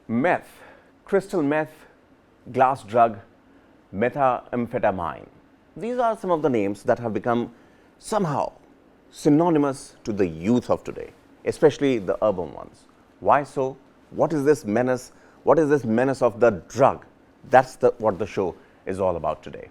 Meth, crystal meth, glass drug, methamphetamine. These are some of the names that have become somehow synonymous to the youth of today, especially the urban ones. Why so? What is this menace? What is this menace of the drug? That's what the show is all about today.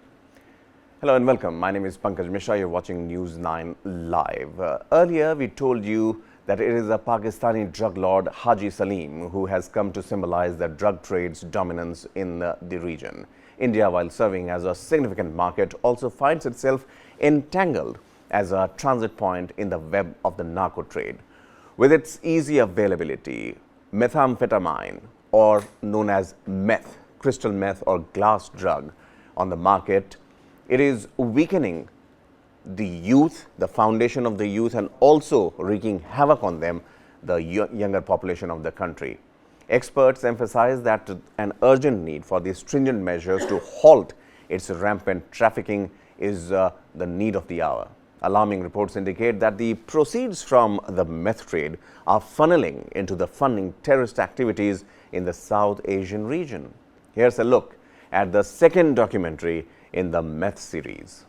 Hello and welcome. My name is Pankaj Mishra. You're watching News9 live. Earlier, we told you that it is a Pakistani drug lord, Haji Salim, who has come to symbolize the drug trade's dominance in the region. India, while serving as a significant market, also finds itself entangled as a transit point in the web of the narco trade. With its easy availability, methamphetamine, or known as meth, crystal meth or glass drug on the market, it is weakening the youth, the foundation of the youth, and also wreaking havoc on them, the younger population of the country. Experts emphasize that an urgent need for these stringent measures to halt its rampant trafficking is the need of the hour. Alarming reports indicate that the proceeds from the meth trade are funneling into the funding terrorist activities in the South Asian region. Here's a look at the second documentary in the Meth series.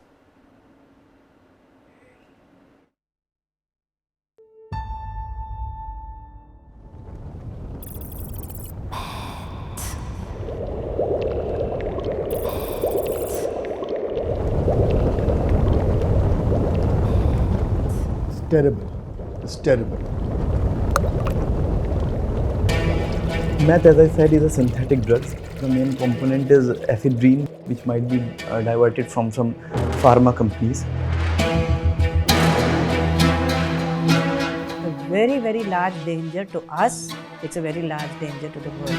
It's terrible. Meth, as I said, is a synthetic drug. The main component is ephedrine, which might be diverted from some pharma companies. A very, very large danger to us. It's a very large danger to the world.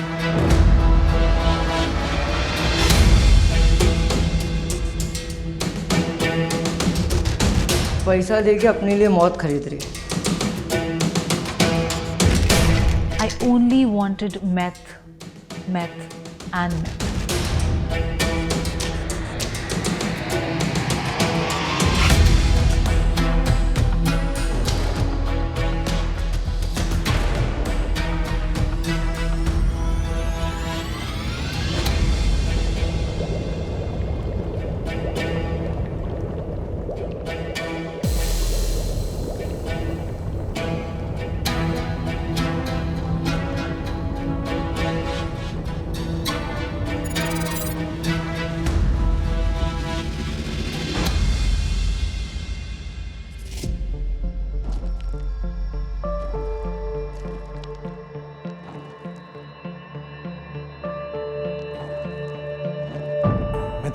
पैसा देके अपने लिए मौत खरीद रही है। I only wanted meth and meth.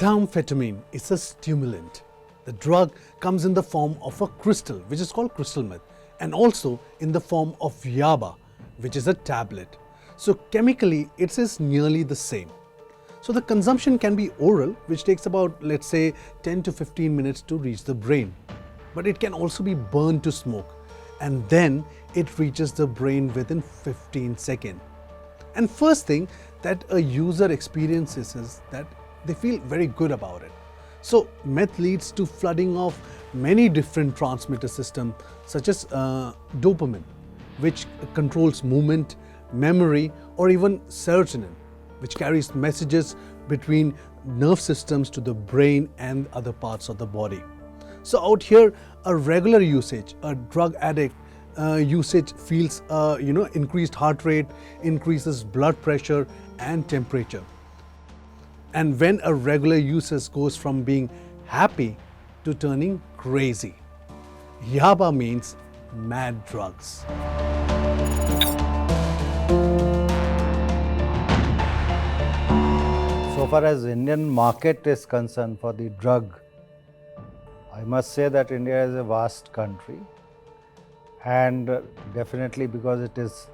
Methamphetamine is a stimulant. The drug comes in the form of a crystal, which is called crystal meth, and also in the form of yaba, which is a tablet. So chemically, it is nearly the same. So the consumption can be oral, which takes about, let's say, 10 to 15 minutes to reach the brain. But it can also be burned to smoke, and then it reaches the brain within 15 seconds. And first thing that a user experiences is that they feel very good about it. So meth leads to flooding of many different transmitter systems such as dopamine, which controls movement, memory, or even serotonin, which carries messages between nerve systems to the brain and other parts of the body. So out here, a regular usage, a drug addict usage feels increased heart rate, increases blood pressure and temperature. And when a regular user goes from being happy to turning crazy. Yaba means mad drugs. So far as Indian market is concerned for the drug, I must say that India is a vast country, and definitely because it is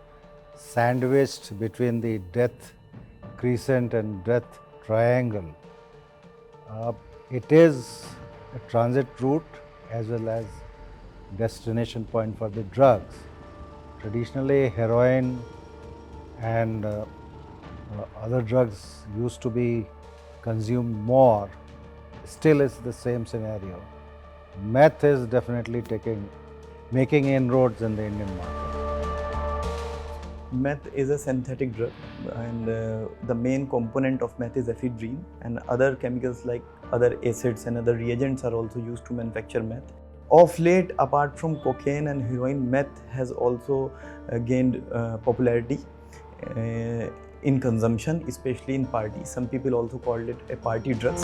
sandwiched between the death crescent and death triangle. It is a transit route as well as destination point for the drugs. Traditionally, heroin and other drugs used to be consumed more. Still is the same scenario. Meth is definitely making inroads in the Indian market. Meth is a synthetic drug, and the main component of meth is ephedrine, and other chemicals like other acids and other reagents are also used to manufacture meth. Of late, apart from cocaine and heroin, meth has also gained popularity in consumption, especially in parties. Some people also called it a party drug.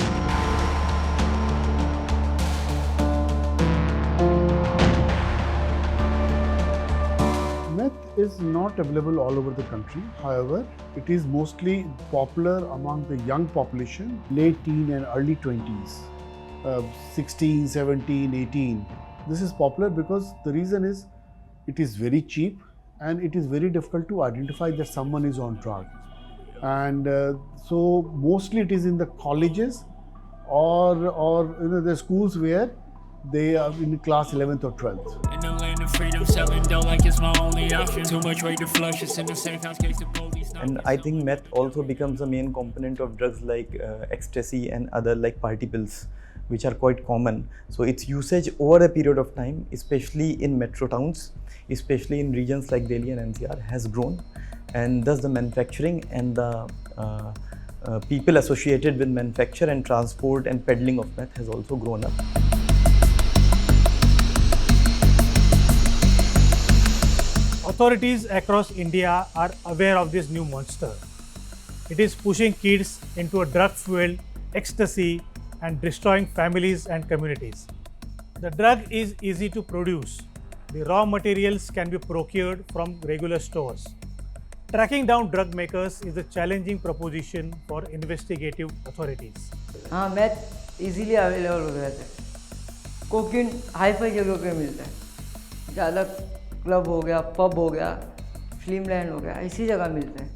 Meth is not available all over the country. However, it is mostly popular among the young population, late teen and early 20s, 16, 17, 18. This is popular because the reason is it is very cheap and it is very difficult to identify that someone is on drug. And so mostly it is in the colleges or the schools where they are in class 11th or 12th. In the land of freedom, selling dough like it's my only option. Too much rate to flush, it's in the safe house case the police. And I think meth also becomes a main component of drugs like ecstasy and other like party pills, which are quite common. So its usage over a period of time, especially in metro towns, especially in regions like Delhi and NCR, has grown, and thus the manufacturing and the people associated with manufacture and transport and peddling of meth has also grown up. Authorities across India are aware of this new monster. It is pushing kids into a drug-fueled ecstasy and destroying families and communities. The drug is easy to produce. The raw materials can be procured from regular stores. Tracking down drug makers is a challenging proposition for investigative authorities. हाँ math easily available हो गया था. Cocaine hi fi जगहों पे मिलता है. ज़्यादा club हो गया, पब हो गया, फिल्म लैंड हो गया, इसी जगह मिलते हैं.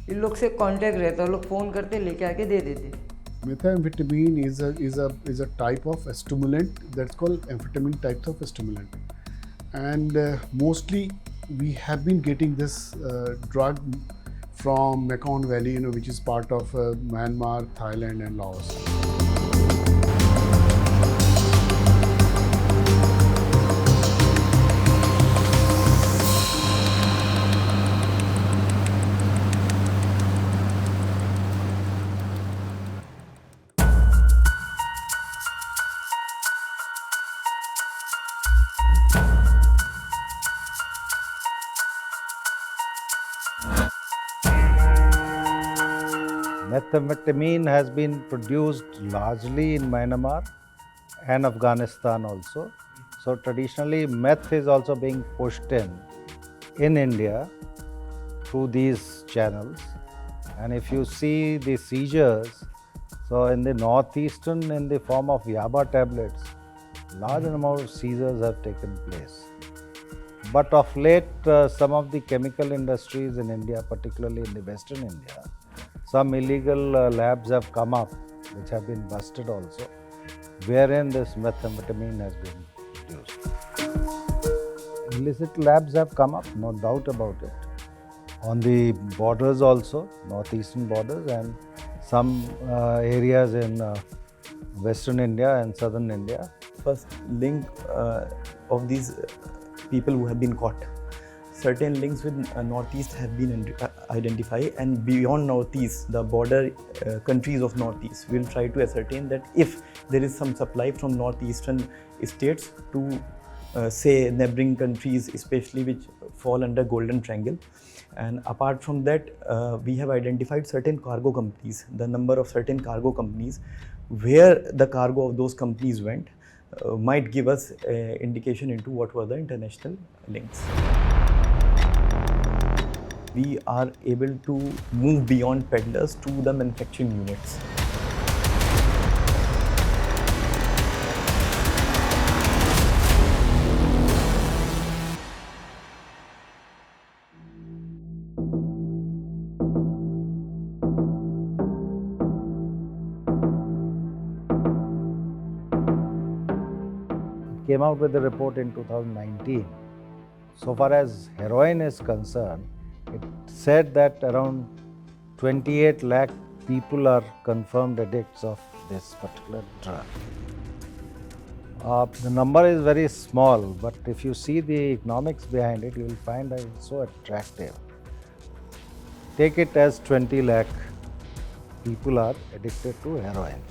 इन लोग से कांटेक्ट रहता है, लोग फ़ोन करते लेके आके दे देते. Methamphetamine is a type of stimulant that's called amphetamine types of stimulant, and mostly we have been getting this drug from Mekong Valley, which is part of Myanmar, Thailand, and Laos. Methamphetamine has been produced largely in Myanmar and Afghanistan also. So traditionally meth is also being pushed in India through these channels. And if you see the seizures, so in the northeastern in the form of yaba tablets, large amount of seizures have taken place. But of late, some of the chemical industries in India, particularly in the Western India, some illegal labs have come up, which have been busted also, wherein this methamphetamine has been produced. Illicit labs have come up, no doubt about it, on the borders also, northeastern borders, and some areas in Western India and Southern India. First link of these people who have been caught. Certain links with Northeast have been identified, and beyond Northeast, the border countries of Northeast, we'll try to ascertain that if there is some supply from Northeastern states to say neighboring countries, especially which fall under Golden Triangle. And apart from that, we have identified certain cargo companies, the number of certain cargo companies, where the cargo of those companies went might give us an indication into what were the international links. We are able to move beyond peddlers to the manufacturing units. Came out with a report in 2019. So far as heroin is concerned, it said that around 28 lakh people are confirmed addicts of this particular drug. The number is very small, but if you see the economics behind it, you will find that it's so attractive. take it as 20 lakh people are addicted to heroin.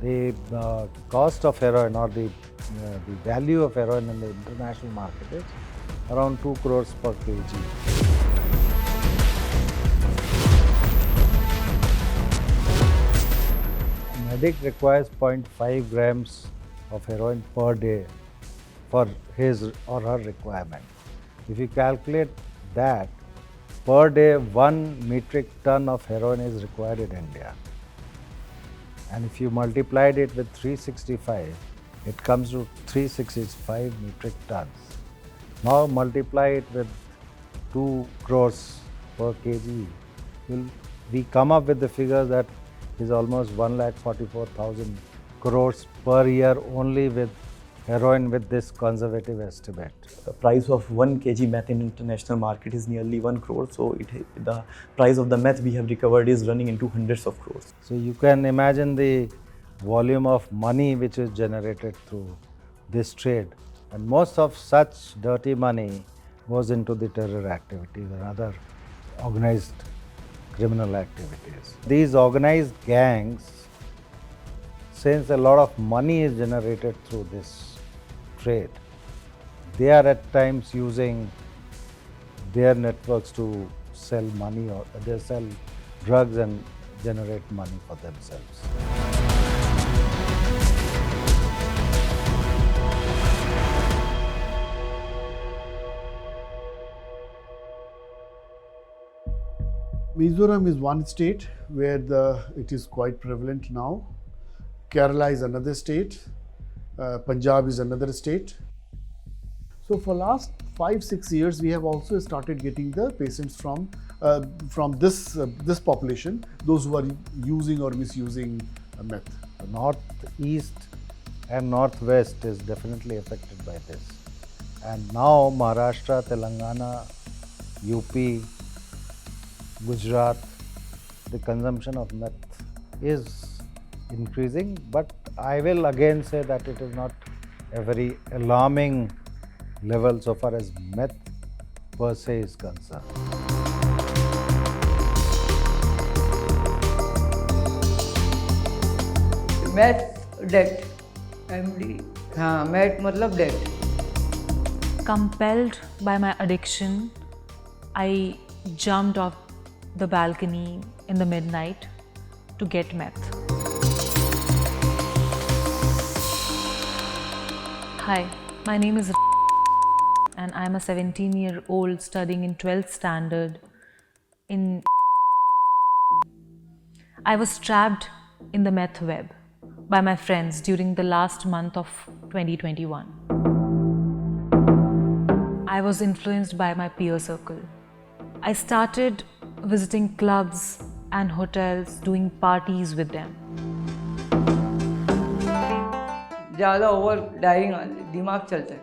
The cost of heroin or the value of heroin in the international market is around 2 crores per kg. An addict requires 0.5 grams of heroin per day for his or her requirement. If you calculate that, per day 1 metric ton of heroin is required in India. And if you multiplied it with 365, it comes to 365 metric tons. Now multiply it with 2 crores per kg. We come up with the figure that is almost 1,44,000 crores per year only with heroin with this conservative estimate. The price of 1 kg meth in international market is nearly 1 crore. So the price of the meth we have recovered is running into hundreds of crores. So you can imagine the volume of money which is generated through this trade. And most of such dirty money goes into the terror activities and other organized criminal activities. These organized gangs, since a lot of money is generated through this trade, they are at times using their networks to sell money or they sell drugs and generate money for themselves. Mizoram is one state where it is quite prevalent now. Kerala is another state. Punjab is another state. So for last 5-6 years, we have also started getting the patients from this population, those who are using or misusing meth. The northeast and northwest is definitely affected by this. And now Maharashtra, Telangana, UP, Gujarat, the consumption of meth is increasing, but I will again say that it is not a very alarming level so far as meth per se is concerned. Meth debt, MD, हाँ meth मतलब debt. Compelled by my addiction, I jumped off the balcony in the midnight to get meth. Hi, my name is and I am a 17-year-old studying in 12th standard in. I was trapped in the meth web by my friends during the last month of 2021. I was influenced by my peer circle. I started visiting clubs and hotels, doing parties with them. ज़्यादा over daring दिमाग चलता है,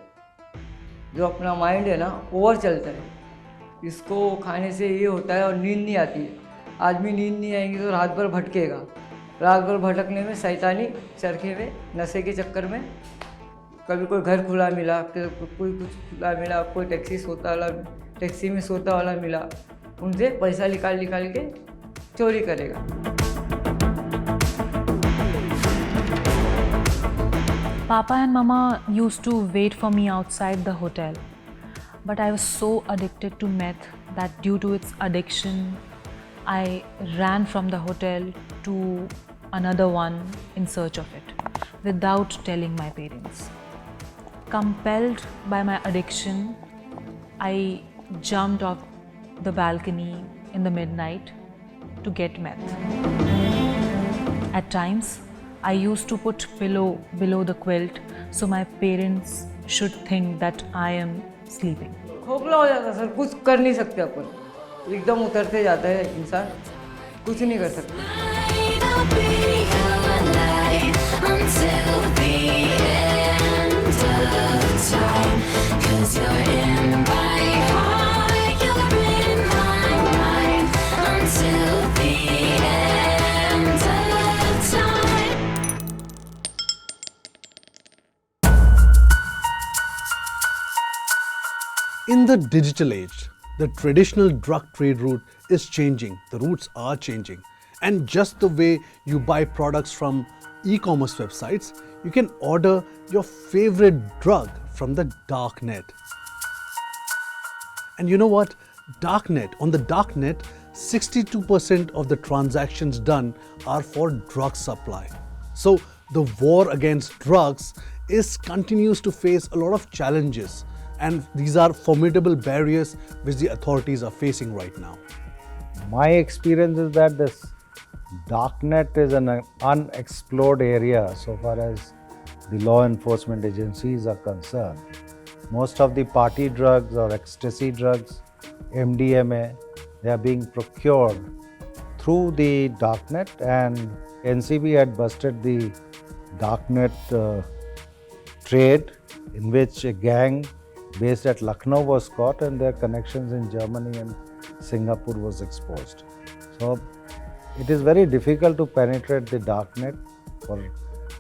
जो अपना mind है ना over चलता है. इसको खाने से ये होता है और नींद नहीं आती है. आदमी नींद नहीं आएगी तो रात भर भटकेगा. रात भर भटकने में शैतानी चरखे में नशे के चक्कर में कभी कोई घर खुला मिला, कोई कुछ खुला मिला, कोई टैक्सी में सोता वाला मिला, उनसे पैसा निकाल के चोरी करेगा. Papa and Mama used to wait for me outside the hotel, but I was so addicted to meth that due to its addiction, I ran from the hotel to another one in search of it, without telling my parents. Compelled by my addiction, I jumped off the balcony in the midnight to get meth. At times, I used to put pillow below the quilt so my parents should think that I am sleeping. खोखला हो जाता sir, कुछ कर नहीं सकते अपन, एकदम उतरते जाता है इंसान, कुछ नहीं कर In the digital age, the traditional drug trade route is changing. The routes are changing. And just the way you buy products from e-commerce websites, you can order your favorite drug from the dark net. And you know what? On the dark net, 62% of the transactions done are for drug supply. So the war against drugs continues to face a lot of challenges, and these are formidable barriers which the authorities are facing right now. My experience is that this darknet is an unexplored area so far as the law enforcement agencies are concerned. Most of the party drugs or ecstasy drugs, MDMA, they are being procured through the darknet, and NCB had busted the darknet trade, in which a gang based at Lucknow was caught and their connections in Germany and Singapore was exposed. So it is very difficult to penetrate the darknet for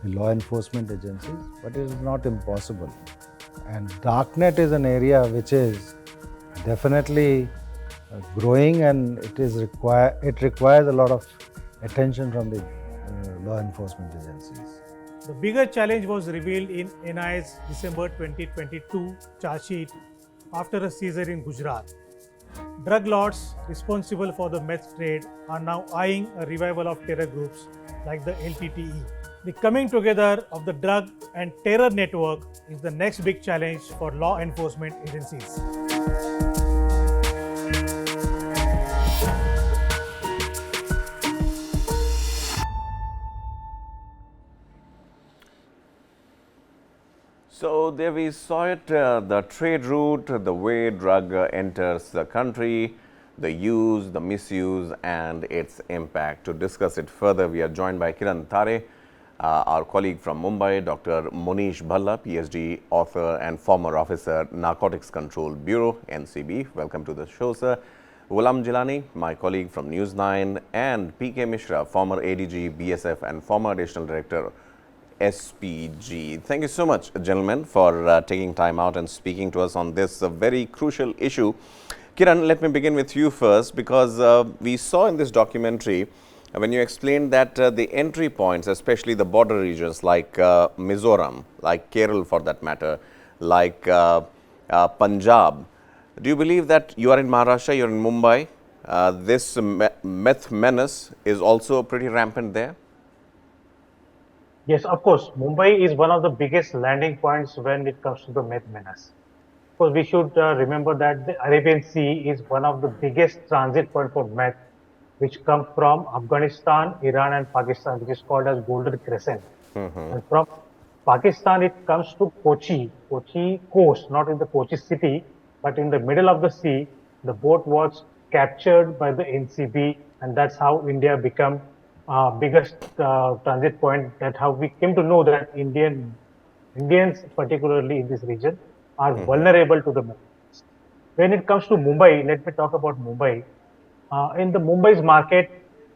the law enforcement agencies, but it is not impossible. And darknet is an area which is definitely growing, and it requires a lot of attention from the law enforcement agencies. The bigger challenge was revealed in NIA's December 2022 charge sheet after a seizure in Gujarat. Drug lords responsible for the meth trade are now eyeing a revival of terror groups like the LTTE. The coming together of the drug and terror network is the next big challenge for law enforcement agencies. So there we saw it, the trade route, the way drug enters the country, the use, the misuse and its impact. To discuss it further, we are joined by Kiran Thare, our colleague from Mumbai, Dr. Monish Bhalla, PhD, author and former officer, Narcotics Control Bureau, NCB. Welcome to the show, sir. Ghulam Jilani, my colleague from News9, and PK Mishra, former ADG, BSF and former additional director, SPG. Thank you so much, gentlemen, for taking time out and speaking to us on this very crucial issue. Kiran, let me begin with you first, because we saw in this documentary when you explained that the entry points, especially the border regions like Mizoram, like Kerala for that matter, like Punjab. Do you believe that you are in Maharashtra, you are in Mumbai, this meth menace is also pretty rampant there? Yes, of course. Mumbai is one of the biggest landing points when it comes to the meth menace. Of course, we should remember that the Arabian Sea is one of the biggest transit point for meth, which come from Afghanistan, Iran and Pakistan, which is called as Golden Crescent. And from Pakistan, it comes to Kochi coast, not in the Kochi city, but in the middle of the sea. The boat was captured by the NCB, and that's how India became biggest transit point. That's how we came to know that Indians, particularly in this region, are vulnerable to the meth. When it comes to Mumbai, let me talk about Mumbai. In the Mumbai's market,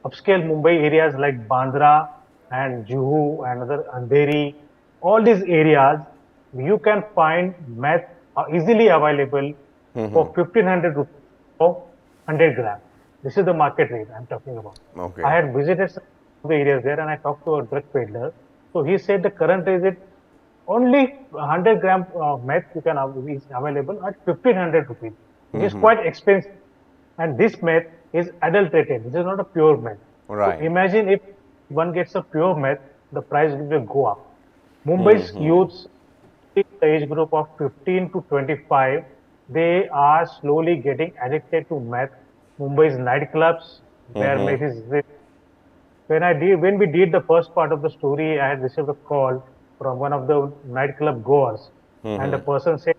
upscale Mumbai areas like Bandra and Juhu and other Andheri, all these areas, you can find meth easily available for 1,500 rupees for 100 grams. This is the market rate I'm talking about. Okay. I had visited some of the areas there and I talked to a drug peddler. So he said the current rate is only 100 gram meth you can is available at 1,500 rupees. It is quite expensive. And this meth is adulterated. This is not a pure meth. Right. So imagine if one gets a pure meth, the price will go up. Mumbai's youths, the age group of 15 to 25, they are slowly getting addicted to meth. Mumbai's nightclubs, where meth is. When we did the first part of the story, I had received a call from one of the nightclub goers, and the person said,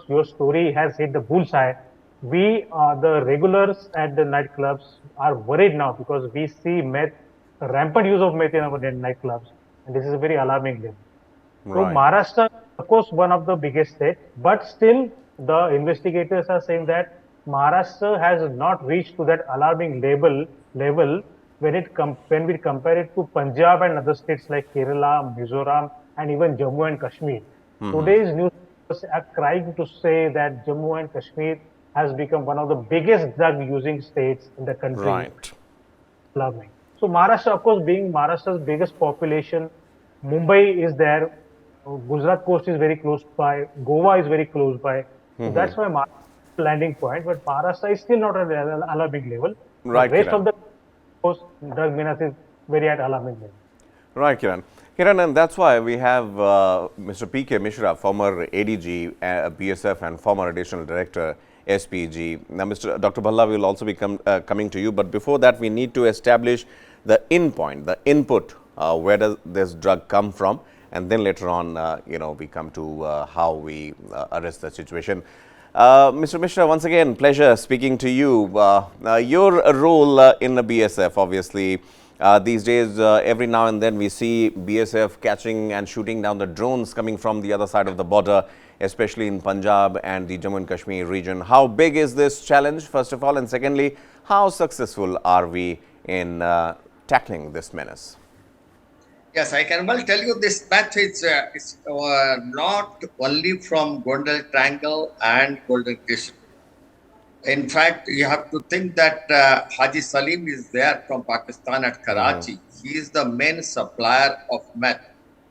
"Your story has hit the bullseye. We, the regulars at the nightclubs, are worried now because we see meth, rampant use of meth in our nightclubs, and this is a very alarming level." So Maharashtra, of course, one of the biggest states, but still the investigators are saying that Maharashtra has not reached to that alarming level when we compare it to Punjab and other states like Kerala, Mizoram, and even Jammu and Kashmir. Today's news are crying to say that Jammu and Kashmir has become one of the biggest drug using states in the country. Right. Alarming. So Maharashtra, of course, being Maharashtra's biggest population, Mumbai is there, Gujarat coast is very close by, Goa is very close by. So that's why Maharashtra is the landing point, but Maharashtra is still not at an alarming level. Right, The rest Kiran. of the coast, drug menace is very at alarming level. Right, Kiran. Kiran, and that's why we have Mr. P.K. Mishra, former ADG, BSF, and former Additional Director, SPG. Now, Dr. Bhalla will also be coming to you, but before that, we need to establish the in point, the input, where does this drug come from, and then later on, we come to how we arrest the situation. Mr. Mishra, once again, pleasure speaking to you. Your role in the BSF, obviously, these days, every now and then we see BSF catching and shooting down the drones coming from the other side of the border, especially in Punjab and the Jammu and Kashmir region. How big is this challenge, first of all? And secondly, how successful are we in tackling this menace? Yes, I can well tell you this meth is not only from Golden Triangle and Golden Kashmir. In fact, you have to think that Haji Salim is there from Pakistan at Karachi. He is the main supplier of meth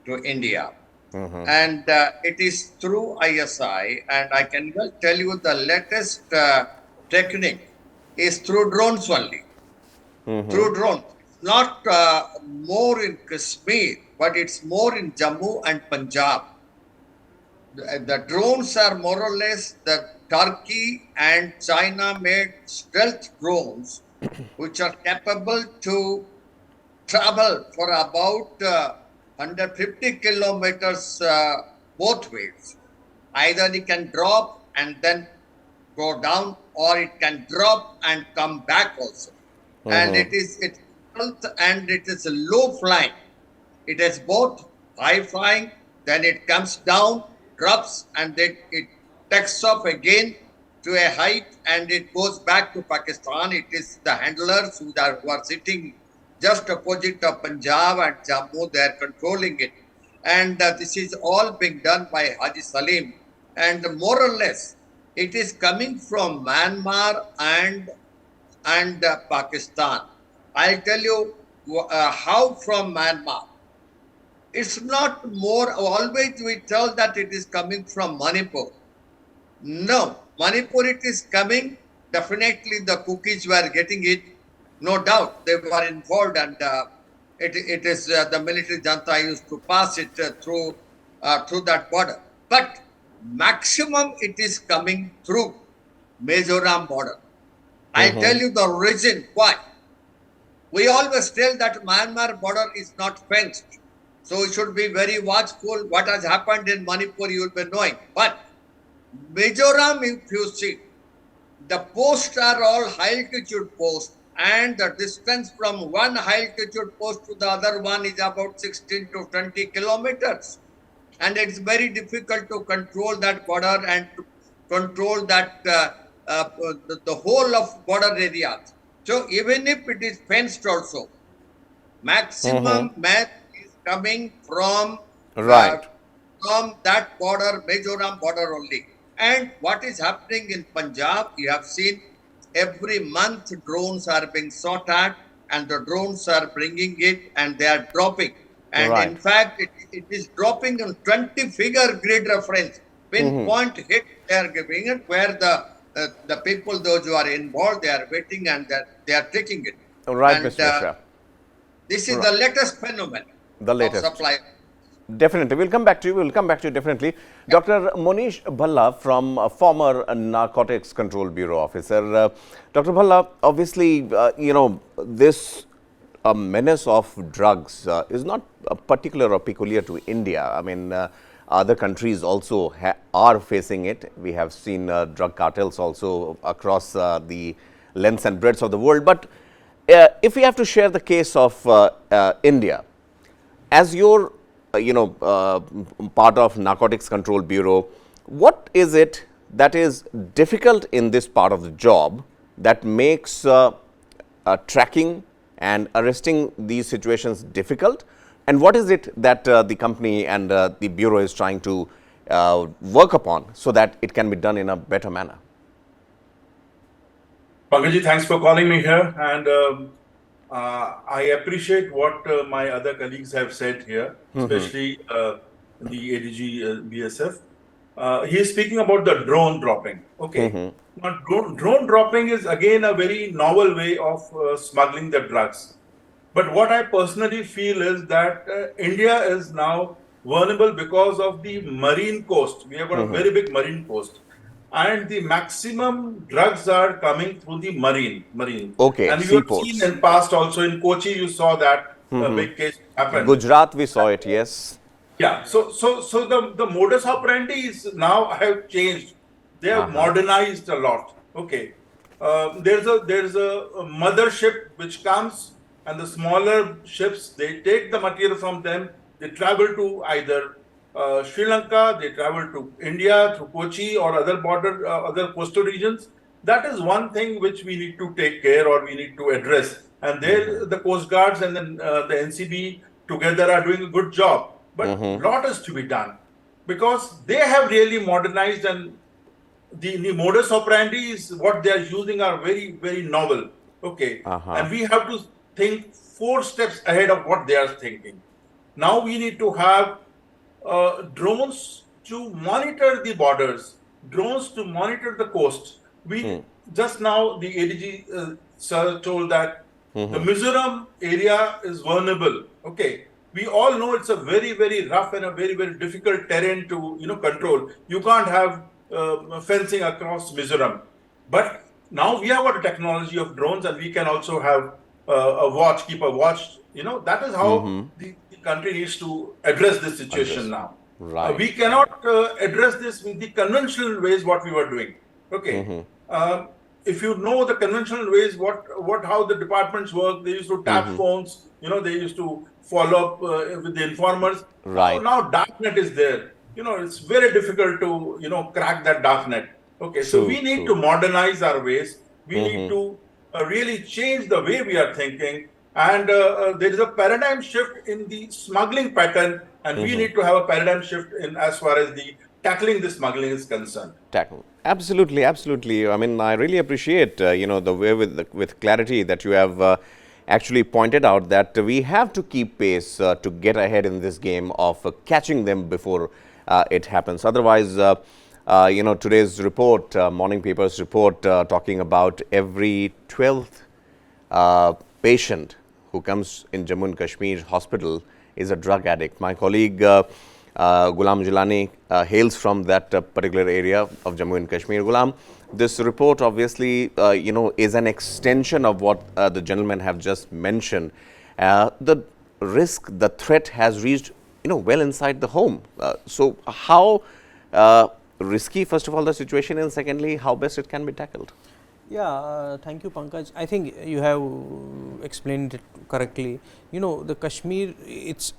to India. And it is through ISI, and I can well tell you the latest technique is through drones only. Through drones. Not more in Kashmir, but it's more in Jammu and Punjab. The drones are more or less the Turkey and China made stealth drones, which are capable to travel for about 150 kilometers both ways. Either it can drop and then go down, or it can drop and come back also. And it's stealth and it is low flying. It is both high flying, then it comes down, drops, and then it takes off again to a height and it goes back to Pakistan. It is the handlers who are sitting just opposite of Punjab and Jammu, they are controlling it. And this is all being done by Haji Salim. And more or less, it is coming from Myanmar and Pakistan. I'll tell you how from Myanmar. It's not more, always we tell that it is coming from Manipur. No, Manipur it is coming, definitely the cookies were getting it, no doubt they were involved, and it is the military junta used to pass it through that border. But maximum it is coming through Mizoram border. I'll tell you the reason why. We always tell that Myanmar border is not fenced. So we should be very watchful. What has happened in Manipur, you will be knowing. But Mizoram, if you see, the posts are all high altitude posts, and the distance from one high altitude post to the other one is about 16 to 20 kilometers. And it's very difficult to control that border and to control that the whole of border areas. So even if it is fenced also, maximum meth is coming from from that border, Mizoram border only. And what is happening in Punjab, you have seen every month drones are being sought at, and the drones are bringing it and they are dropping. And in fact, it is dropping on 20-figure grid reference. Pinpoint hit they are giving it, where the people, those who are involved, they are waiting and they are taking it. Right, and, Mr. Mishra. This is the latest phenomenon of supply. Definitely. We'll come back to you. We'll come back to you definitely. Yeah. Dr. Monish Bhalla, from former Narcotics Control Bureau officer. Dr. Bhalla, obviously, this menace of drugs is not particular or peculiar to India. I mean, other countries also are facing it. We have seen drug cartels also across the lengths and breadths of the world. But if we have to share the case of India, as your part of Narcotics Control Bureau, what is it that is difficult in this part of the job that makes tracking and arresting these situations difficult? And what is it that the company and the Bureau is trying to work upon so that it can be done in a better manner? Pankaj, thanks for calling me here, and I appreciate what my other colleagues have said here, especially the ADG BSF. He is speaking about the drone dropping. Okay, now drone dropping is again a very novel way of smuggling the drugs. But what I personally feel is that India is now vulnerable because of the marine coast. We have got a very big marine coast, and the maximum drugs are coming through the marine. Okay, And you have seen seaports. in past also in Kochi, you saw that big case happen. Gujarat, we saw it, yes. Yeah. So the modus operandi is now have changed. They have modernized a lot. Okay. There's a mothership which comes, and the smaller ships, they take the material from them. They travel to either Sri Lanka, they travel to India through Kochi or other border, other coastal regions. That is one thing which we need to take care or we need to address. And there, the Coast Guards and then the NCB together are doing a good job. But lot is to be done because they have really modernized, and the modus operandi is what they are using are very, very novel. Okay. And we have to think 4 steps ahead of what they are thinking. Now we need to have drones to monitor the borders, drones to monitor the coast. We just now the ADG sir told that the Mizoram area is vulnerable. Okay, we all know it's a very, very rough and a very, very difficult terrain to control. You can't have fencing across Mizoram, but now we have got a technology of drones, and we can also have a watch, keep a watch. That is how the country needs to address this situation now. Right. We cannot address this with the conventional ways what we were doing. Okay. If you know the conventional ways, how the departments work, they used to tap phones. They used to follow up with the informers. Right. Now darknet is there. It's very difficult to crack that darknet. Okay. So we need to modernize our ways. We need to really change the way we are thinking. And there is a paradigm shift in the smuggling pattern, and we need to have a paradigm shift in as far as the tackling the smuggling is concerned. Absolutely, absolutely. I mean, I really appreciate the way with clarity that you have actually pointed out that we have to keep pace to get ahead in this game of catching them before it happens. Otherwise, today's report, morning paper's report, talking about every 12th patient who comes in Jammu and Kashmir hospital is a drug addict. My colleague Ghulam Jilani hails from that particular area of Jammu and Kashmir. Ghulam, this report obviously is an extension of what the gentlemen have just mentioned. The risk, the threat has reached well inside the home. So how risky, first of all, the situation, and secondly, how best it can be tackled? Yeah, thank you, Pankaj. I think you have explained it correctly. The Kashmir,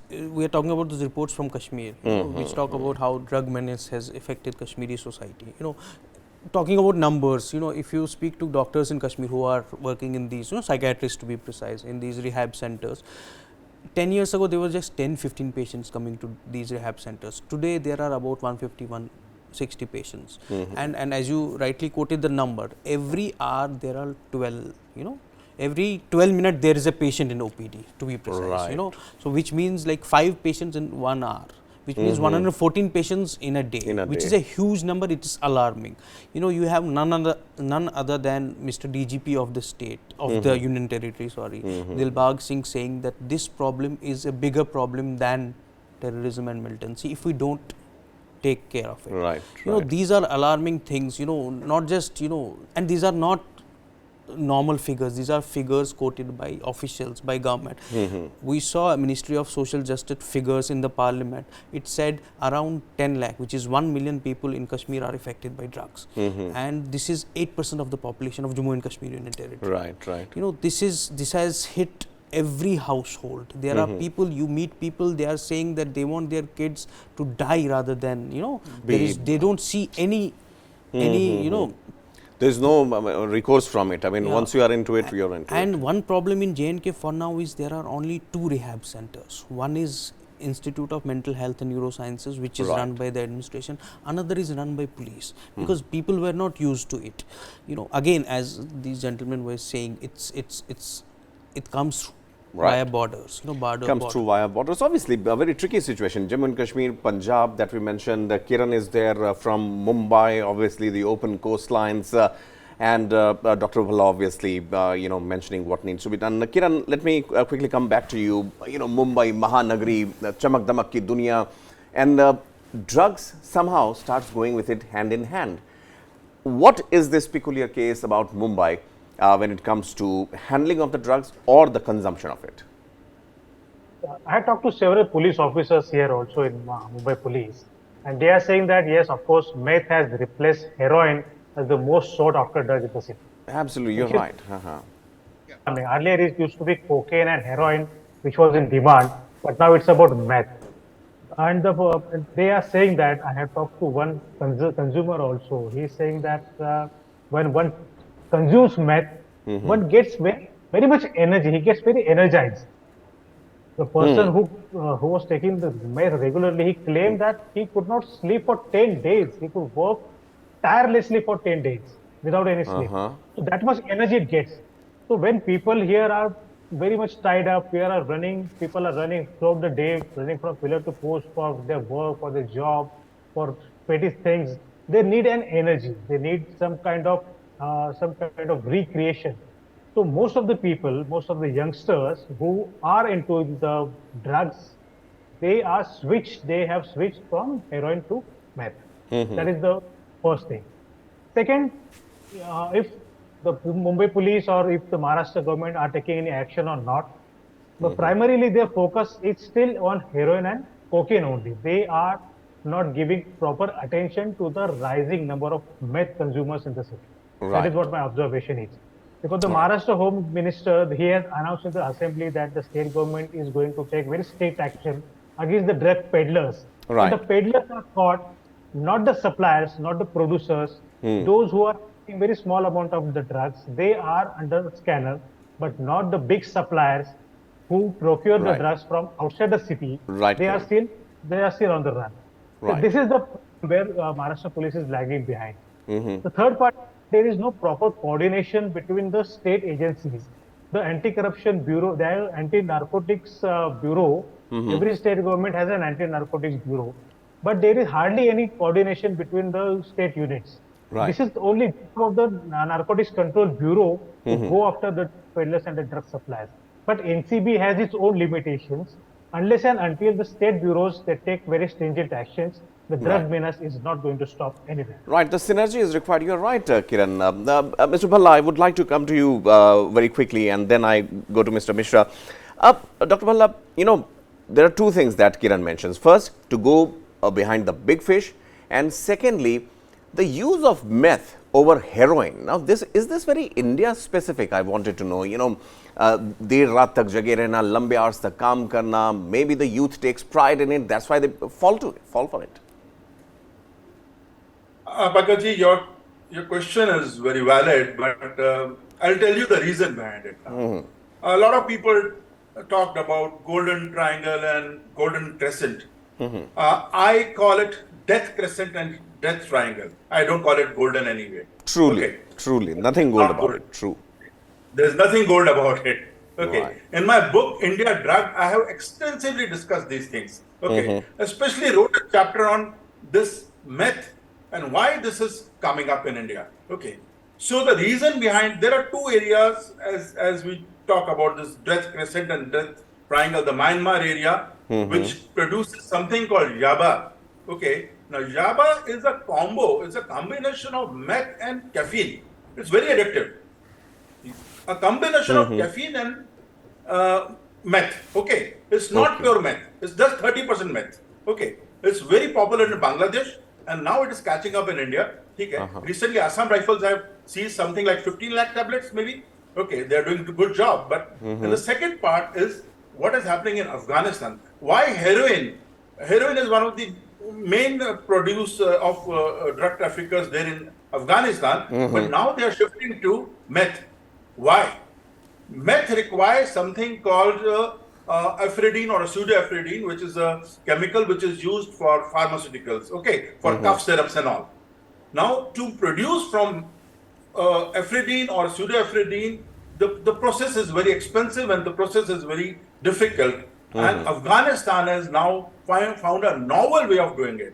we are talking about these reports from Kashmir, which talk about how drug menace has affected Kashmiri society. Talking about numbers, if you speak to doctors in Kashmir who are working in these, psychiatrists to be precise, in these rehab centers, 10 years ago there were just 10-15 patients coming to these rehab centers. Today there are about 150-160 patients, and as you rightly quoted the number, every hour there are 12, every 12 minutes there is a patient in OPD, to be precise. Right. So which means like 5 patients in 1 hour, which means 114 patients in a day, which is a huge number. It is alarming. You have none other than Mr. DGP of the state, of the Union Territory, Dilbag Singh, saying that this problem is a bigger problem than terrorism and militancy if we don't take care of it. Right. These are alarming things, not just, and these are not normal figures. These are figures quoted by officials, by government. We saw a Ministry of Social Justice figures in the parliament. It said around 10 lakh, which is 1 million people in Kashmir are affected by drugs. And this is 8% of the population of Jammu and Kashmir Union Territory. Right. This has hit every household. There are people, you meet people, they are saying that they want their kids to die rather than, they don't see any there's no recourse from it. I mean, once you are into it, you're into it. And one problem in J&K for now is there are only 2 rehab centers. One is Institute of Mental Health and Neurosciences, which is Right. run by the administration. Another is run by police, because people were not used to it. Again, as these gentlemen were saying, it comes Right. via borders. Comes through via borders. Obviously, a very tricky situation. Jammu and Kashmir, Punjab that we mentioned. Kiran is there from Mumbai, obviously the open coastlines. And Dr. Bhalla obviously, mentioning what needs to be done. Kiran, let me quickly come back to you. Mumbai, Mahanagari, chamak damak ki dunya, and drugs somehow starts going with it hand in hand. What is this peculiar case about Mumbai when it comes to handling of the drugs or the consumption of it? I had talked to several police officers here also in Mumbai police, and they are saying that yes, of course, meth has replaced heroin as the most sought after drug in the city. Absolutely, you're right. I mean, earlier it used to be cocaine and heroin which was in demand, but now it's about meth. And they are saying that, I have talked to one consumer also, he is saying that when one consumes meth, one gets very much energy, he gets very energized. The person who was taking the meth regularly, he claimed that he could not sleep for 10 days. He could work tirelessly for 10 days without any sleep. So that much energy it gets. So when people here are very much tied up, people are running throughout the day, running from pillar to post for their work, for their job, for petty things, they need an energy. They need some kind of recreation. So most of the people, most of the youngsters who are into the drugs, they have switched from heroin to meth. That is the first thing. Second, if the Mumbai police or if the Maharashtra government are taking any action or not, but primarily their focus is still on heroin and cocaine only. They are not giving proper attention to the rising number of meth consumers in the city. Right. That is what my observation is. Because the Maharashtra Home Minister, he has announced in the assembly that the state government is going to take very strict action against the drug peddlers. Right. And the peddlers are caught, not the suppliers, not the producers, those who are taking very small amount of the drugs, they are under scanner, but not the big suppliers who procure the Right. drugs from outside the city. Right, They are correct. still on the run. So Right. this is the where Maharashtra police is lagging behind. The third part, there is no proper coordination between the state agencies. The anti-corruption bureau, the anti-narcotics bureau, every state government has an anti-narcotics bureau, but there is hardly any coordination between the state units. Right. This is only of the Narcotics Control Bureau to go after the peddlers and the drug suppliers. But NCB has its own limitations. Unless and until the state bureaus they take very stringent actions, the drug menace is not going to stop anywhere. Right, the synergy is required. You're right, Kiran. Mr. Bhalla, I would like to come to you very quickly, and then I go to Mr. Mishra. Dr. Bhalla, there are two things that Kiran mentions. First, to go behind the big fish, and secondly, the use of meth over heroin. Now, is this very India specific? I wanted to know. देर रात तक जगे रहना, लंबे hours तक काम करना. Maybe the youth takes pride in it. That's why they fall for it. Pakaji, your question is very valid, but I'll tell you the reason behind it. A lot of people talked about golden triangle and golden crescent. I call it death crescent and death triangle. I don't call it golden anyway. Truly, nothing gold about it. True. There's nothing gold about it. Okay. Right. In my book, India Drug, I have extensively discussed these things. Okay. Especially wrote a chapter on this meth and why this is coming up in India. Okay. So the reason behind, there are two areas as we talk about this death crescent and death triangle, the Myanmar area, which produces something called yaba. Okay. Now, yaba is a combo, it's a combination of meth and caffeine. It's very addictive. A combination of caffeine and meth. Okay. It's not pure meth. It's just 30% meth. Okay. It's very popular in Bangladesh and now it is catching up in India. Okay. Recently, Assam Rifles have seized something like 15 lakh tablets maybe. Okay. They are doing a good job. But and the second part is what is happening in Afghanistan. Why heroin? Heroin is one of the main produce of drug traffickers there in Afghanistan. But now they are shifting to meth. Why? Meth requires something called ephedrine or a pseudoephedrine, which is a chemical which is used for pharmaceuticals, okay, for cough syrups and all. Now, to produce from ephedrine or pseudoephedrine, the process is very expensive and the process is very difficult. And Afghanistan has now found a novel way of doing it.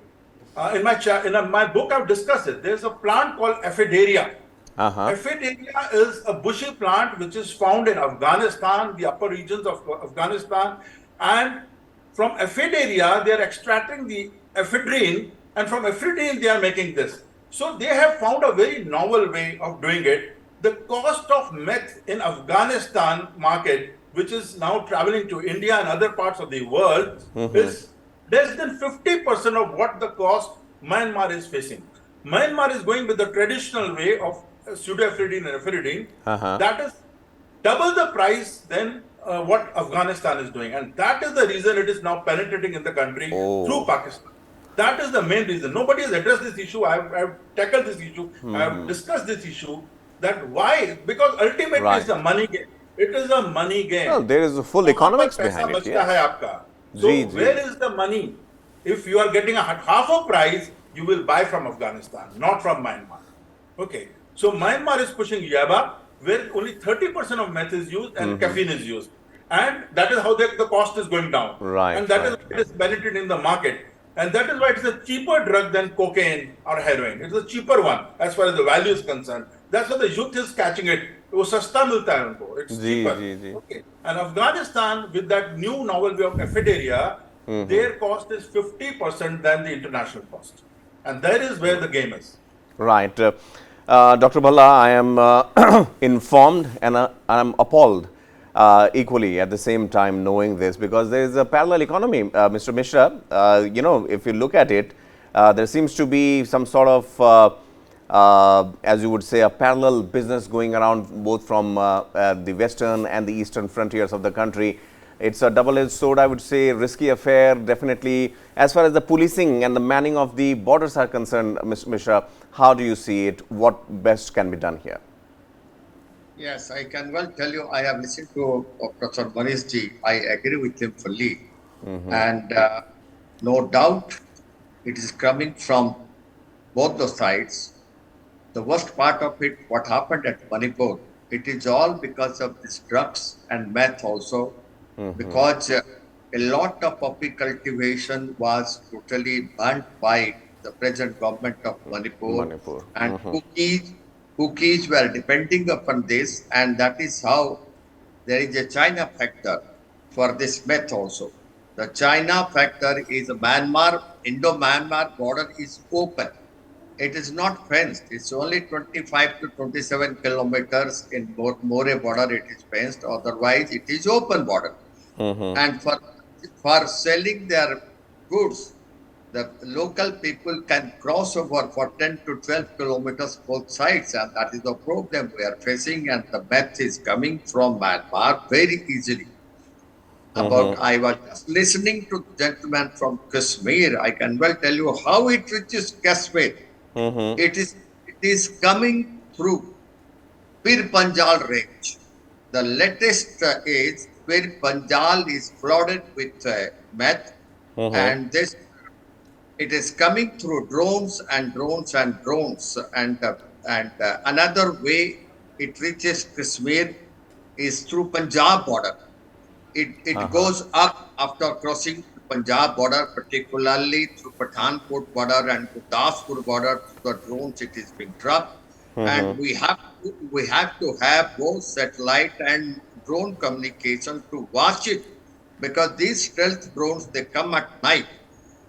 In my book, I've discussed it. There's a plant called Ephedaria. Ephedaria is a bushy plant which is found in Afghanistan, the upper regions of Afghanistan. And from Ephedaria, they are extracting the ephedrine, and from ephedrine, they are making this. So they have found a very novel way of doing it. The cost of meth in Afghanistan market, which is now traveling to India and other parts of the world, is less than 50% of what the cost Myanmar is facing. Myanmar is going with the traditional way of pseudoephedrine and ephedrine. That is double the price than what Afghanistan is doing. And that is the reason it is now penetrating in the country through Pakistan. That is the main reason. Nobody has addressed this issue. I've tackled this issue. I have discussed this issue. That why? Because ultimately it's a money game. It is a money game. Well, there is a full economics behind it. Yes. So where is the money? If you are getting half a price, you will buy from Afghanistan, not from Myanmar. Okay. So Myanmar is pushing yaba, where only 30% of meth is used and caffeine is used. And that is how the cost is going down. And that is why it is benefited in the market. And that is why it is a cheaper drug than cocaine or heroin. It is a cheaper one as far as the value is concerned. That's why the youth is catching it. वो सस्ता मिलता है उनको. It's cheaper. Okay. And Afghanistan, with that new novel way of ephedaria, their cost is 50% than the international cost. And that is where the game is. Right. Dr. Bhalla, I am informed and I am appalled equally at the same time knowing this, because there is a parallel economy. Mr. Mishra, you know, if you look at it, there seems to be some sort of as you would say, a parallel business going around both from the western and the eastern frontiers of the country. It's a double-edged sword, I would say, risky affair, definitely. As far as the policing and the manning of the borders are concerned, Mr. Mishra, how do you see it? What best can be done here? Yes, I can well tell you, I have listened to Professor Manish ji. I agree with him fully. And no doubt it is coming from both the sides. The worst part of it, what happened at Manipur, it is all because of these drugs and meth also, because a lot of poppy cultivation was totally banned by the present government of Manipur. And cookies were depending upon this, and that is how there is a China factor for this meth also. The China factor is Myanmar, Indo-Myanmar border is open. It is not fenced. It's only 25 to 27 kilometers in More border it is fenced. Otherwise, it is open border. And for selling their goods, the local people can cross over for 10 to 12 kilometers both sides. And that is the problem we are facing. And the meth is coming from Myanmar very easily. I was just listening to the gentleman from Kashmir. I can well tell you how it reaches Kashmir. It is coming through Pir Panjal range. The latest is Pir Panjal is flooded with meth, and this it is coming through drones and drones and drones. And another way it reaches Kashmir is through Punjab border. It goes up after crossing Punjab border, particularly through Pathankot border and Gurdaspur border. The drones it is being dropped, and we have to have both satellite and drone communication to watch it, because these stealth drones they come at night,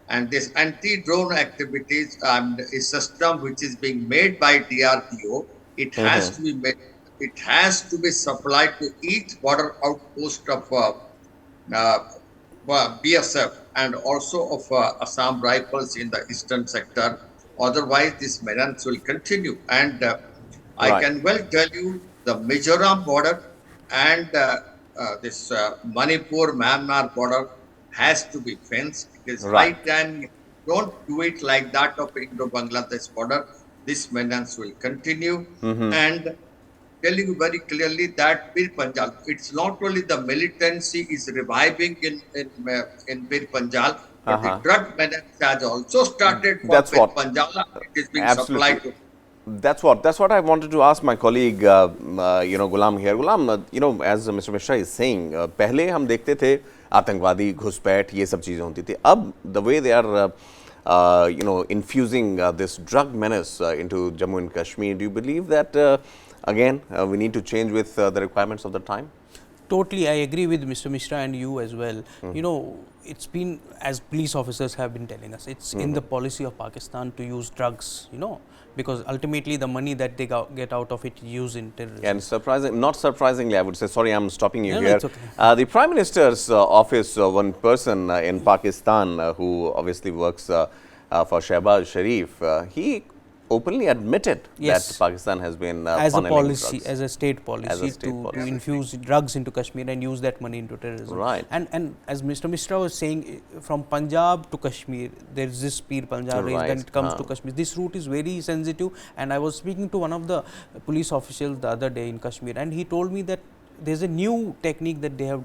and this anti-drone activities and a system which is being made by DRDO. It has to be made. It has to be supplied to each border outpost of BSF and also of Assam rifles in the eastern sector. Otherwise, this menace will continue. And I can well tell you the Mizoram border and this Manipur-Myanmar border has to be fenced. It is right time. Don't do it like that of Indo-Bangladesh border. This menace will continue. And telling you very clearly that Bir Panjal, it's not only the militancy is reviving in Bir Panjal, but the drug menace has also started from That's Bir what. Panjal and it is being Absolutely. supplied to. That's what I wanted to ask my colleague, Gulam here. Gulam, as Mr. Mishra is saying, पहले हम देखते थे आतंकवादी घुसपैठ ये सब चीजें होती थी. अब the way they are, infusing this drug menace into Jammu and Kashmir, do you believe that again we need to change with the requirements of the time? Totally, I agree with Mr. Mishra and you as well. It's been, as police officers have been telling us, it's in the policy of Pakistan to use drugs, because ultimately the money that they get out of it use in terrorism. And not surprisingly, I would say, sorry, I'm stopping you No, here. it's okay. The Prime Minister's office, one person in Pakistan who obviously works for Shehbaz Sharif, he openly admitted that Pakistan has been as a policy, drugs. as a state policy, to infuse drugs into Kashmir and use that money into terrorism. Right. And as Mr. Mishra was saying, from Punjab to Kashmir, there is this Pir Punjab range. Then it comes to Kashmir. This route is very sensitive. And I was speaking to one of the police officials the other day in Kashmir, and he told me that there is a new technique that they have,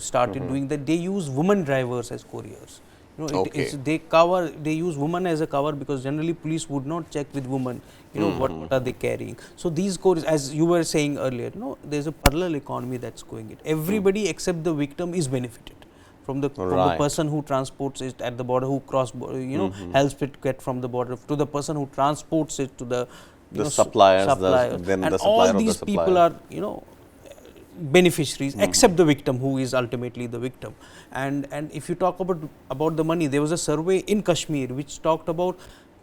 started doing, that they use women drivers as couriers. They use women as a cover because generally police would not check with women, what are they carrying. So these codes, as you were saying earlier, there's a parallel economy that's going it. Everybody except the victim is benefited from the person who transports it at the border, who cross border, helps it get from the border, to the person who transports it to the suppliers. And all these people are, beneficiaries except the victim, who is ultimately the victim. And if you talk about the money, there was a survey in Kashmir which talked about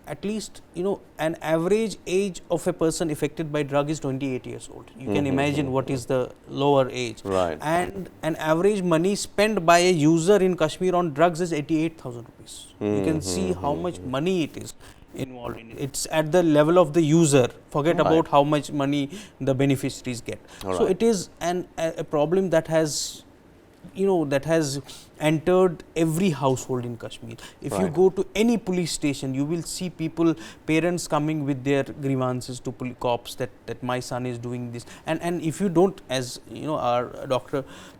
at least an average age of a person affected by drug is 28 years old. You can imagine what is the lower age. Right. And an average money spent by a user in Kashmir on drugs is 88,000 rupees. You can see how much money it is involved in it. It's at the level of the user. Forget about how much money the beneficiaries get. So it is a problem that has entered every household in Kashmir. If you go to any police station, you will see parents coming with their grievances to cops that my son is doing this. And if you don't, as our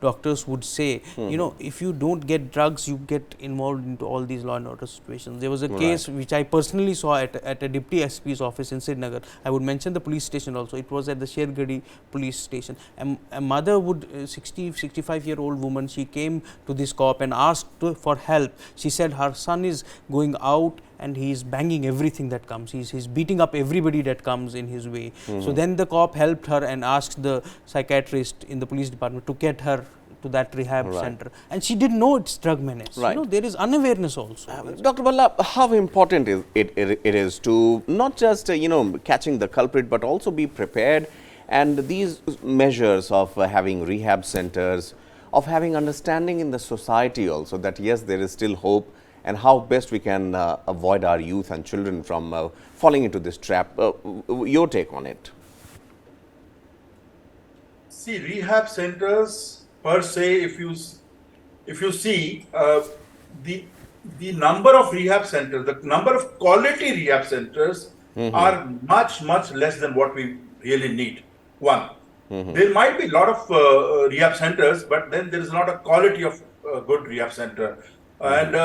doctors would say, if you don't get drugs, you get involved into all these law and order situations. There was a case which I personally saw at a deputy SP's office in Srinagar. I would mention the police station also. It was at the Shergadi police station. A mother would, 65-year-old woman, she came to this cop and asked for help. She said her son is going out and he is banging everything that comes. He's beating up everybody that comes in his way. So then the cop helped her and asked the psychiatrist in the police department to get her to that rehab center. And she didn't know it's drug menace. There is unawareness also. Dr. Balla, how important it is to not just catching the culprit, but also be prepared, and these measures of having rehab centers, of having understanding in the society also that yes, there is still hope, and how best we can avoid our youth and children from falling into this trap. Your take on it? See, rehab centers per se, if you see the number of rehab centers, the number of quality rehab centers are much less than what we really need. One. There might be a lot of rehab centers, but then there is not a quality of good rehab center. And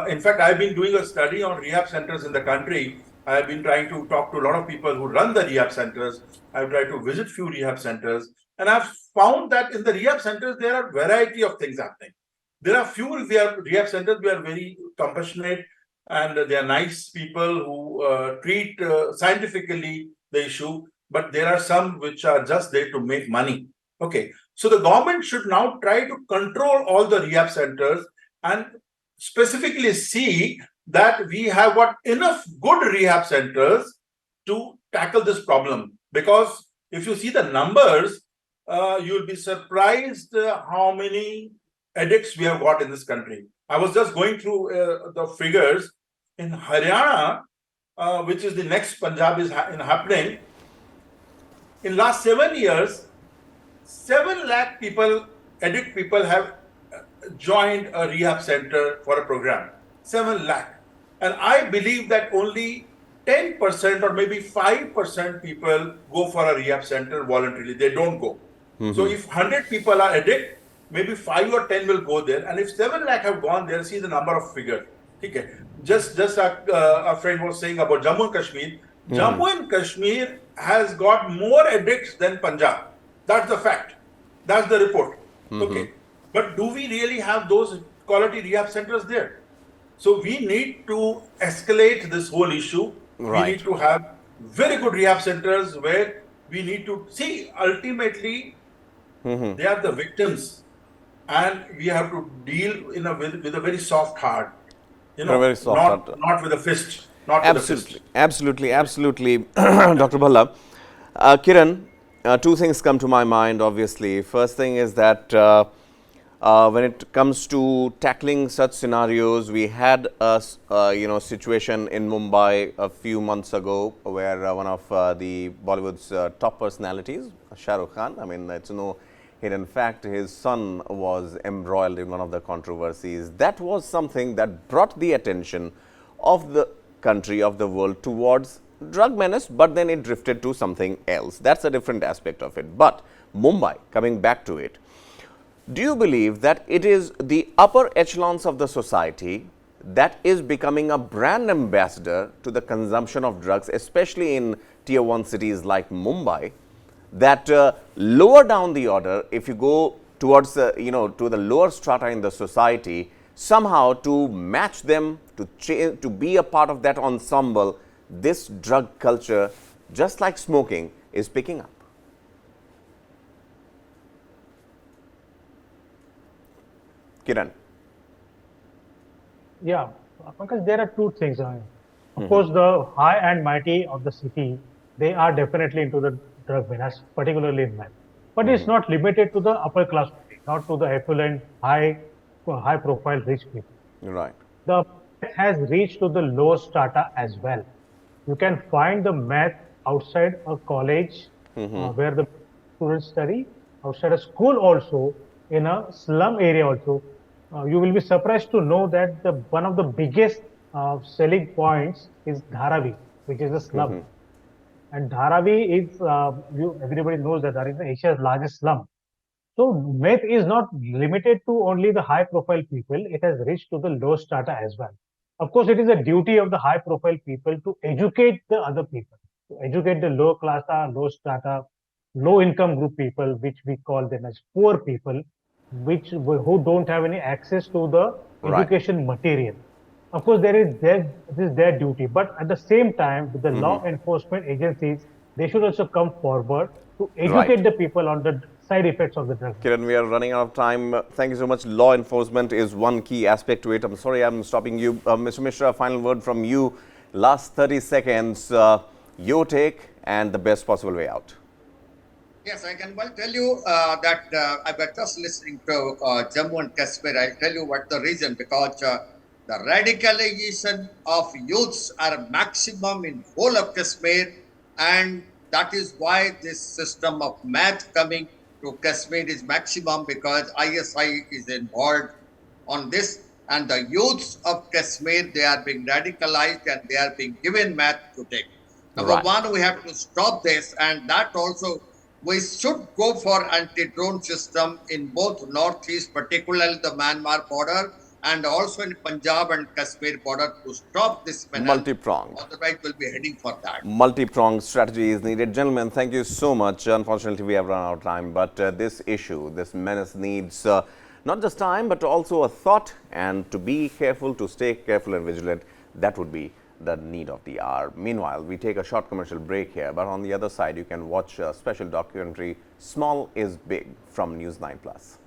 in fact, I've been doing a study on rehab centers in the country. I've been trying to talk to a lot of people who run the rehab centers. I've tried to visit few rehab centers, and I've found that in the rehab centers, there are variety of things happening. There are few rehab centers who are very compassionate, and they are nice people who treat scientifically the issue. But there are some which are just there to make money. Okay, so the government should now try to control all the rehab centers and specifically see that we have got enough good rehab centers to tackle this problem. Because if you see the numbers, you'll be surprised how many addicts we have got in this country. I was just going through the figures in Haryana, which is the next Punjab is happening. In last 7 years, 7 lakh people, addict people, have joined a rehab center for a program. 7 lakh. And I believe that only 10% or maybe 5% people go for a rehab center voluntarily. They don't go. So if 100 people are addicted, maybe 5 or 10 will go there. And if 7 lakh have gone there, see the number of figures. Okay. Just a friend was saying about Jammu and Kashmir. Jammu and Kashmir has got more addicts than Punjab. That's the fact. That's the report. Okay. But do we really have those quality rehab centers there? So we need to escalate this whole issue. Right. We need to have very good rehab centers where we need to see ultimately they are the victims, and we have to deal with a very soft heart. Very soft heart. Not with a fist. Not Absolutely, with a fist. absolutely, Dr. Bhalla. Kiran, two things come to my mind, obviously. First thing is that when it comes to tackling such scenarios, we had a situation in Mumbai a few months ago where one of the Bollywood's top personalities, Shah Rukh Khan, I mean, it's no hidden fact, his son was embroiled in one of the controversies. That was something that brought the attention of the country, of the world towards drug menace, but then it drifted to something else. That's a different aspect of it. But Mumbai, coming back to it, do you believe that it is the upper echelons of the society that is becoming a brand ambassador to the consumption of drugs, especially in tier 1 cities like Mumbai, that lower down the order, if you go towards to the lower strata in the society, somehow to match them, to be a part of that ensemble, this drug culture, just like smoking, is picking up? Kiran. Yeah, because there are two things. Of course, the high and mighty of the city, they are definitely into the drug menace, particularly in meth. But it's not limited to the upper class, not to the affluent, high profile rich people. Right. The meth has reached to the low strata as well. You can find the meth outside a college where the students study, outside a school also, in a slum area also. You will be surprised to know that one of the biggest selling points is Dharavi, which is a slum. And Dharavi is, everybody knows that that is Asia's largest slum. So meth is not limited to only the high profile people, it has reached to the low strata as well. Of course, it is a duty of the high profile people to educate the other people, to educate the low class, low strata, low income group people, which we call them as poor people, who don't have any access to the education material. Of course, this is their duty, but at the same time, with the law enforcement agencies, they should also come forward to educate the people on the side effects of the drug. Kiran, we are running out of time. Thank you so much. Law enforcement is one key aspect to it. I'm sorry I'm stopping you. Mr. Mishra, final word from you. Last 30 seconds, your take and the best possible way out. Yes, I can well tell you that I was just listening to Jammu and Kashmir. I'll tell you what the reason, because the radicalization of youths are maximum in whole of Kashmir, and that is why this system of meth coming to Kashmir is maximum, because ISI is involved on this, and the youths of Kashmir, they are being radicalized and they are being given meth to take. Number one, we have to stop this, and that also we should go for anti-drone system in both northeast, particularly the Myanmar border, and also in Punjab and Kashmir border to stop this menace. Multi-pronged. Otherwise, we'll be heading for that. Multi-pronged strategy is needed. Gentlemen, thank you so much. Unfortunately, we have run out of time, but this issue, this menace needs not just time, but also a thought, and to be careful, to stay careful and vigilant. That would be the need of the hour. Meanwhile, we take a short commercial break here, but on the other side, you can watch a special documentary, Small is Big, from News9 Plus.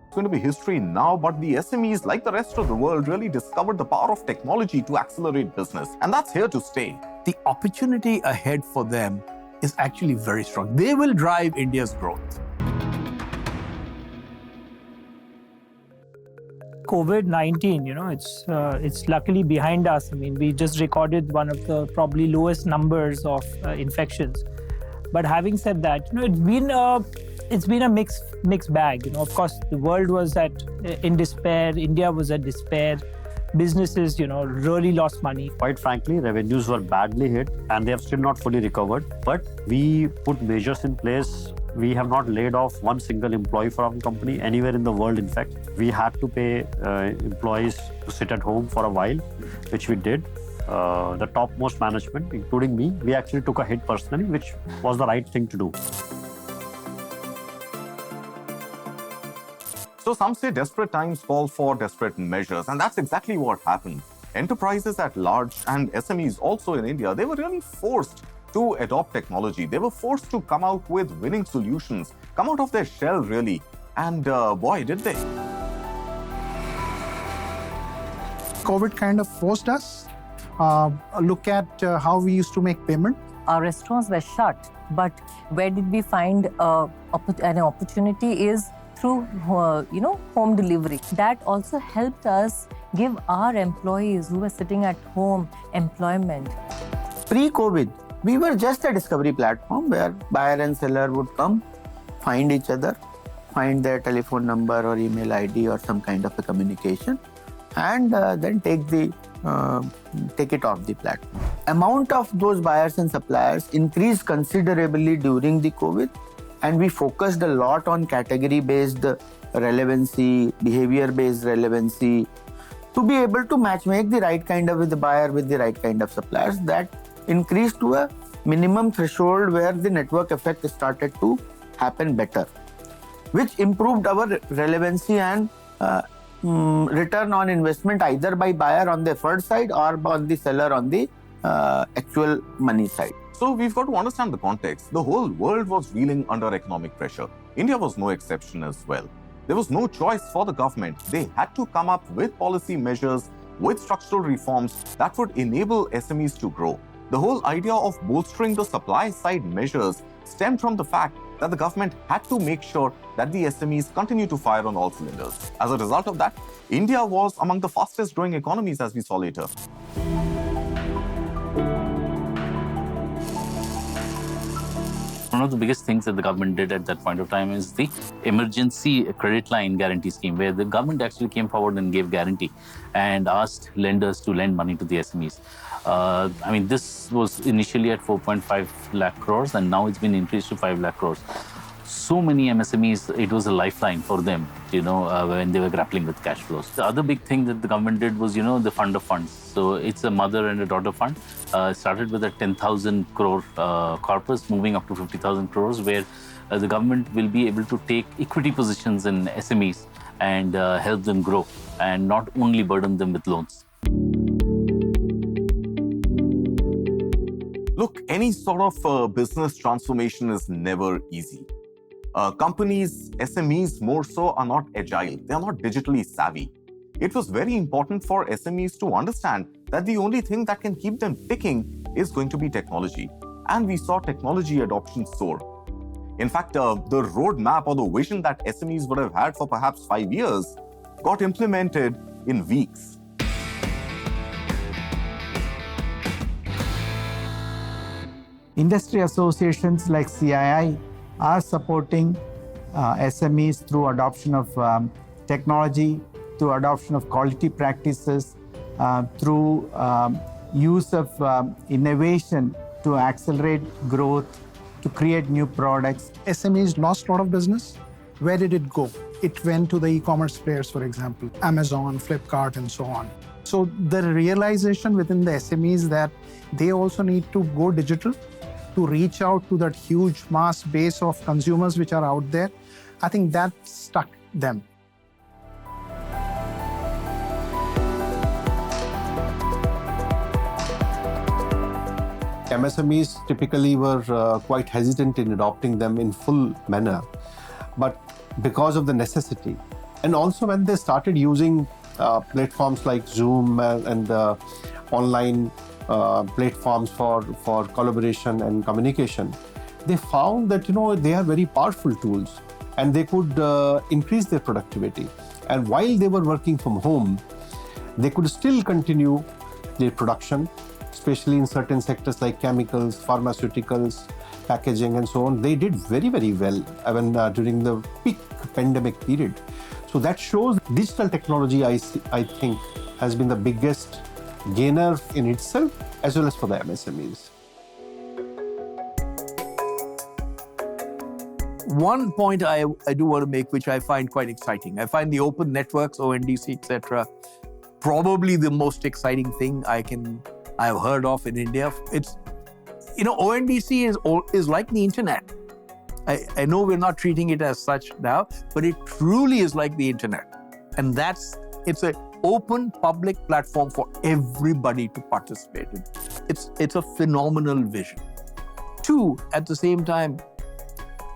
It's going to be history now, but the SMEs, like the rest of the world, really discovered the power of technology to accelerate business, and that's here to stay. The opportunity ahead for them is actually very strong. They will drive India's growth. COVID-19, it's luckily behind us. I mean, we just recorded one of the probably lowest numbers of infections. But having said that, it's been a mixed bag. Of course, the world was in despair. India was at despair. businesses, really lost money. Quite frankly, revenues were badly hit and they have still not fully recovered. But we put measures in place. We have not laid off one single employee from the company anywhere in the world. In fact, we had to pay employees to sit at home for a while, which we did. The topmost management, including me, we actually took a hit personally, which was the right thing to do. So some say desperate times call for desperate measures, and that's exactly what happened. Enterprises at large and SMEs also in India, they were really forced to adopt technology. They were forced to come out with winning solutions, come out of their shell really. And boy, did they. COVID kind of forced us. Look at how we used to make payment. Our restaurants were shut, but where did we find an opportunity is through, home delivery. That also helped us give our employees who were sitting at home employment. Pre-COVID, we were just a discovery platform where buyer and seller would come, find each other, find their telephone number or email ID or some kind of a communication, and then take it off the platform. Amount of those buyers and suppliers increased considerably during the COVID, and we focused a lot on category-based relevancy, behavior-based relevancy, to be able to make the right kind of with the buyer with the right kind of suppliers. That increased to a minimum threshold where the network effect started to happen better, which improved our relevancy and return on investment either by buyer on the effort side or on the seller on the actual money side. So we've got to understand the context. The whole world was reeling under economic pressure. India was no exception as well. There was no choice for the government. They had to come up with policy measures, with structural reforms that would enable SMEs to grow. The whole idea of bolstering the supply side measures stemmed from the fact that the government had to make sure that the SMEs continue to fire on all cylinders. As a result of that, India was among the fastest growing economies, as we saw later. One of the biggest things that the government did at that point of time is the emergency credit line guarantee scheme, where the government actually came forward and gave guarantee and asked lenders to lend money to the SMEs. This was initially at 4.5 lakh crores and now it's been increased to 5 lakh crores. So many MSMEs, it was a lifeline for them, when they were grappling with cash flows. The other big thing that the government did was, the fund of funds. So it's a mother and a daughter fund. Started with a 10,000 crore corpus, moving up to 50,000 crores, where the government will be able to take equity positions in SMEs and help them grow and not only burden them with loans. Look, any sort of business transformation is never easy. Companies, SMEs more so, are not agile. They are not digitally savvy. It was very important for SMEs to understand that the only thing that can keep them ticking is going to be technology. And we saw technology adoption soar. In fact, the roadmap or the vision that SMEs would have had for perhaps 5 years got implemented in weeks. Industry associations like CII are supporting SMEs through adoption of technology, through adoption of quality practices, through use of innovation to accelerate growth, to create new products. SMEs lost a lot of business. Where did it go? It went to the e-commerce players, for example, Amazon, Flipkart, and so on. So the realization within the SMEs that they also need to go digital to reach out to that huge mass base of consumers which are out there, I think that stuck them. MSMEs typically were quite hesitant in adopting them in full manner, but because of the necessity, and also when they started using platforms like Zoom and online platforms for collaboration and communication, they found that they are very powerful tools and they could increase their productivity. And while they were working from home, they could still continue their production, especially in certain sectors like chemicals, pharmaceuticals, packaging, and so on. They did very, very well even during the peak pandemic period. So that shows digital technology, I think, has been the biggest gainer in itself as well as for the MSMEs. One point I do want to make, which I find quite exciting. I find the open networks, ONDC, etc., probably the most exciting thing I've heard of in India. It's, ONDC is like the internet. I know we're not treating it as such now, but it truly is like the internet. And it's an open public platform for everybody to participate in. It's a phenomenal vision. Two, at the same time,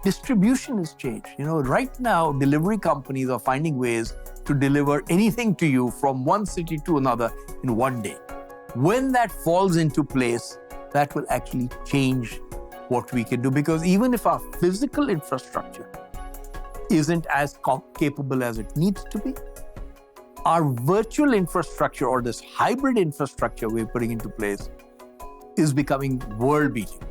distribution has changed. Right now, delivery companies are finding ways to deliver anything to you from one city to another in one day. When that falls into place, that will actually change what we can do, because even if our physical infrastructure isn't as capable as it needs to be, our virtual infrastructure, or this hybrid infrastructure we're putting into place, is becoming world-beating,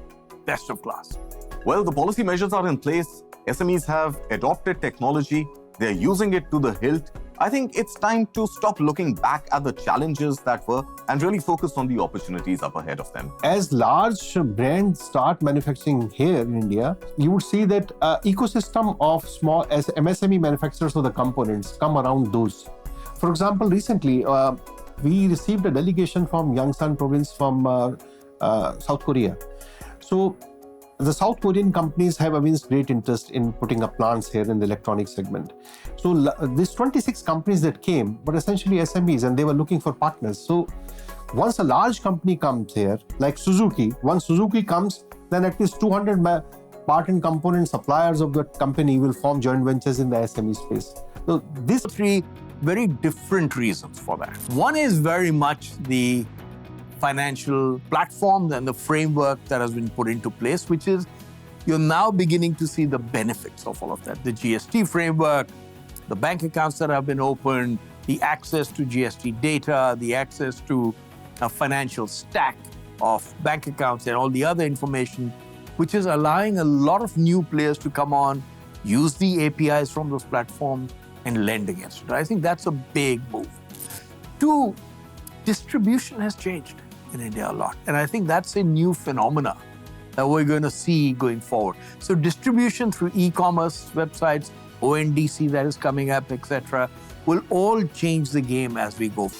best of class. Well, the policy measures are in place. SMEs have adopted technology. They're using it to the hilt. I think it's time to stop looking back at the challenges that were and really focus on the opportunities up ahead of them. As large brands start manufacturing here in India, you would see that ecosystem of small MSME manufacturers of the components come around those. For example, recently, we received a delegation from Yangsan province from South Korea. So the South Korean companies have evinced great interest in putting up plants here in the electronic segment. So these 26 companies that came were essentially SMEs, and they were looking for partners. So once a large company comes here, like Suzuki, once Suzuki comes, then at least 200 part and component suppliers of the company will form joint ventures in the SME space. So these three very different reasons for that. One is very much the financial platforms and the framework that has been put into place, which is you're now beginning to see the benefits of all of that. The GST framework, the bank accounts that have been opened, the access to GST data, the access to a financial stack of bank accounts and all the other information, which is allowing a lot of new players to come on, use the APIs from those platforms and lend against it. I think that's a big move. Two, distribution has changed in India a lot. And I think that's a new phenomena that we're going to see going forward. So distribution through e-commerce websites, ONDC that is coming up, etc., will all change the game as we go.